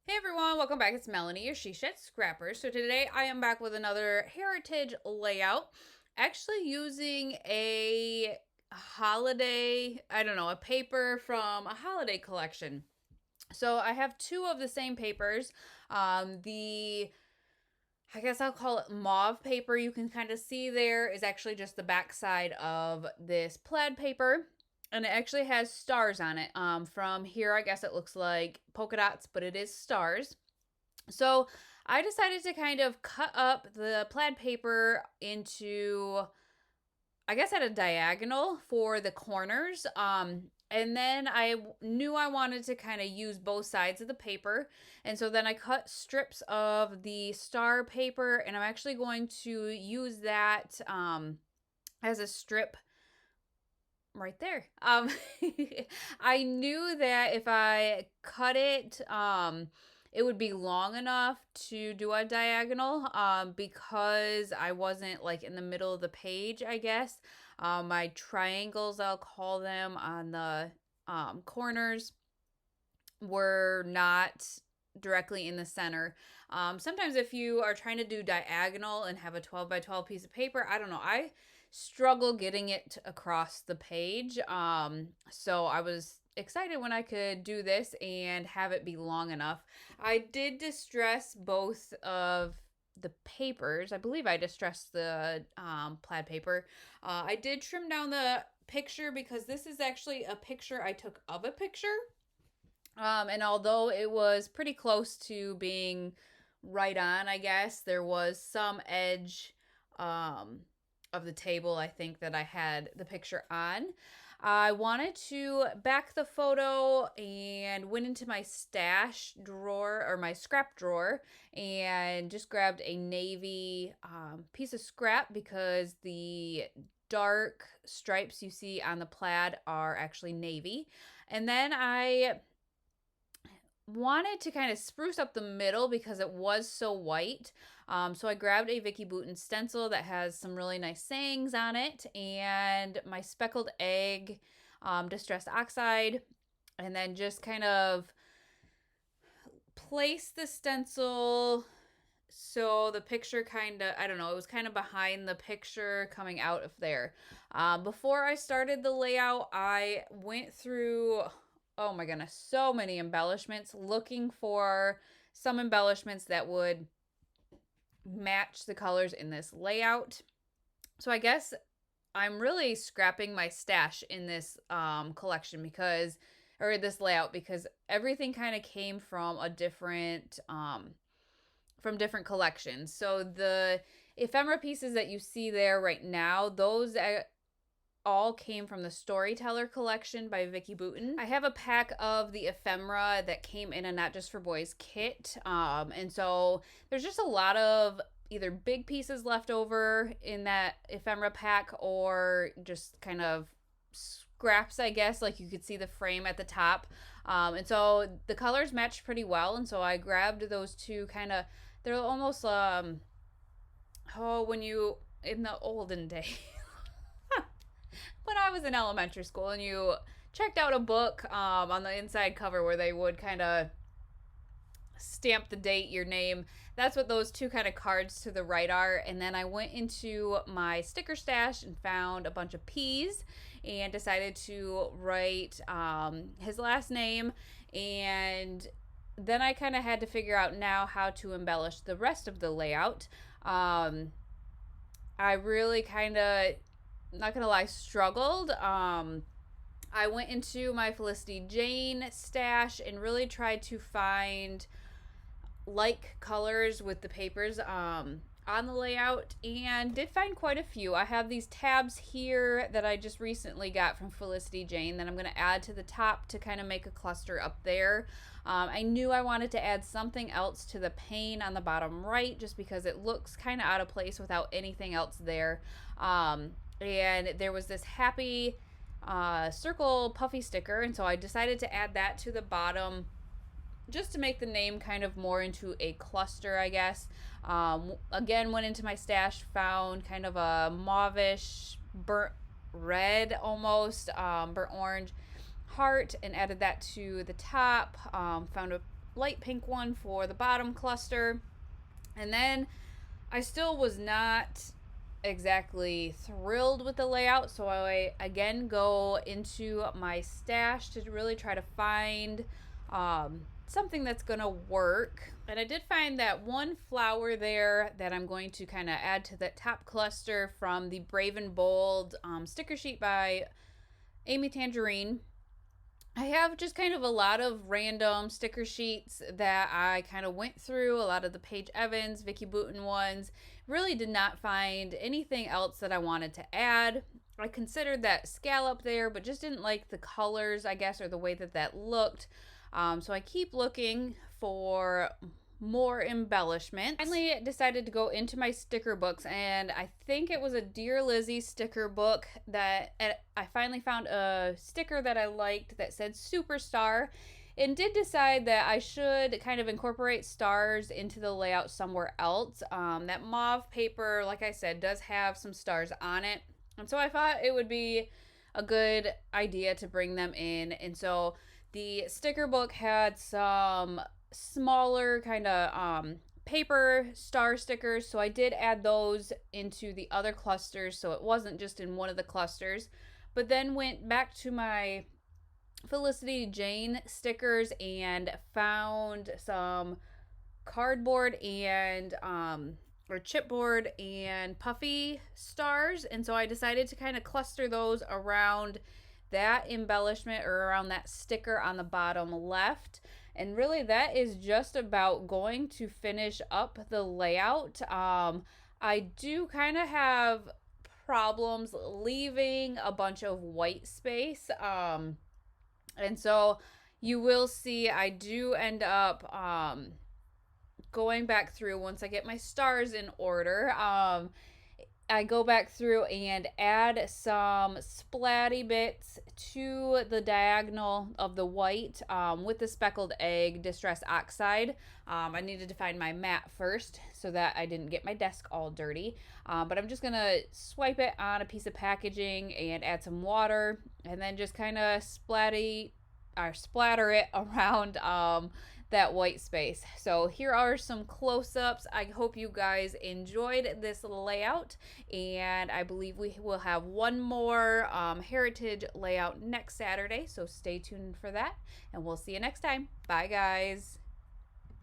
Hey everyone, welcome back. It's Melanie, your She Shed Scrapper. So today I am back with another heritage layout. Actually using a holiday, a paper from a holiday collection. So I have two of the same papers. I guess I'll call it mauve paper. You can kind of see there is actually just the back side of this plaid paper. And it actually has stars on it. From here, I guess it looks like polka dots, but it is stars. So I decided to kind of cut up the plaid paper into, I guess, at a diagonal for the corners. And then I knew I wanted to kind of use both sides of the paper. And so then I cut strips of the star paper, and I'm actually going to use that as a strip right there. I knew that if I cut it, it would be long enough to do a diagonal, because I wasn't like in the middle of the page, I guess. My triangles, I'll call them, on the corners were not directly in the center. Sometimes if you are trying to do diagonal and have a 12 by 12 piece of paper, I don't know, I struggle getting it across the page. So I was excited when I could do this and have it be long enough. I did distress both of the papers. I believe I distressed the plaid paper. I did trim down the picture because this is actually a picture I took of a picture. And although it was pretty close to being right on, I guess, there was some edge of the table, I think, that I had the picture on. I wanted to back the photo and went into my stash drawer, or my scrap drawer, and just grabbed a navy piece of scrap because the dark stripes you see on the plaid are actually navy. And then I wanted to kind of spruce up the middle because it was so white. So I grabbed a Vicky Bouton stencil that has some really nice sayings on it, and my speckled egg distressed oxide, and then just kind of place the stencil so the picture kind of, I don't know, it was kind of behind the picture coming out of there. Before I started the layout, I went through, oh my goodness, so many embellishments, looking for some embellishments that would match the colors in this layout. So I guess I'm really scrapping my stash in this collection because, or this layout, because everything kind of came from a different from different collections. So the ephemera pieces that you see there right now, those all came from the Storyteller collection by Vicky Bouton. I have a pack of the ephemera that came in a Not Just for Boys kit. And so there's just a lot of either big pieces left over in that ephemera pack, or just kind of scraps, I guess. Like, you could see the frame at the top. And so the colors matched pretty well. And so I grabbed those two kind of, they're almost, when you, in the olden days, when I was in elementary school and you checked out a book on the inside cover where they would kind of stamp the date, your name. That's what those two kind of cards to the right are. And then I went into my sticker stash and found a bunch of P's and decided to write his last name. And then I kind of had to figure out now how to embellish the rest of the layout. I really kind of, not gonna lie, struggled. I went into my Felicity Jane stash and really tried to find like colors with the papers on the layout, and did find quite a few. I have these tabs here that I just recently got from Felicity Jane that I'm going to add to the top to kind of make a cluster up there. I knew I wanted to add something else to the pane on the bottom right, just because it looks kind of out of place without anything else there. And there was this happy circle puffy sticker, and so I decided to add that to the bottom just to make the name kind of more into a cluster, I guess. Again, went into my stash, found kind of a mauvish, burnt red almost, burnt orange heart, and added that to the top. Found a light pink one for the bottom cluster. And then I still was not exactly thrilled with the layout, so I again go into my stash to really try to find something that's gonna work. And I did find that one flower there that I'm going to kind of add to the top cluster from the Brave and Bold sticker sheet by Amy Tangerine. I have just kind of a lot of random sticker sheets that I kind of went through, a lot of the Paige Evans, Vicky Boutin ones. Really did not find anything else that I wanted to add. I considered that scallop there, but just didn't like the colors, I guess, or the way that that looked. So I keep looking for more embellishment. Finally decided to go into my sticker books, and I think it was a Dear Lizzie sticker book that I finally found a sticker that I liked that said Superstar, and did decide that I should kind of incorporate stars into the layout somewhere else. That mauve paper, like I said, does have some stars on it, and so I thought it would be a good idea to bring them in. And so the sticker book had some smaller kind of paper star stickers, so I did add those into the other clusters, so it wasn't just in one of the clusters. But then went back to my Felicity Jane stickers and found some cardboard and or chipboard and puffy stars, and so I decided to kind of cluster those around that embellishment, or around that sticker on the bottom left. And really that is just about going to finish up the layout. I do kind of have problems leaving a bunch of white space, and so you will see I do end up going back through once I get my stars in order. I go back through and add some splatty bits to the diagonal of the white with the speckled egg distress oxide. I needed to find my mat first so that I didn't get my desk all dirty. But I'm just going to swipe it on a piece of packaging and add some water, and then just kind of splatter it around that white space. So here are some close-ups. I hope you guys enjoyed this layout, and I believe we will have one more heritage layout next Saturday, so stay tuned for that, and we'll see you next time. Bye guys.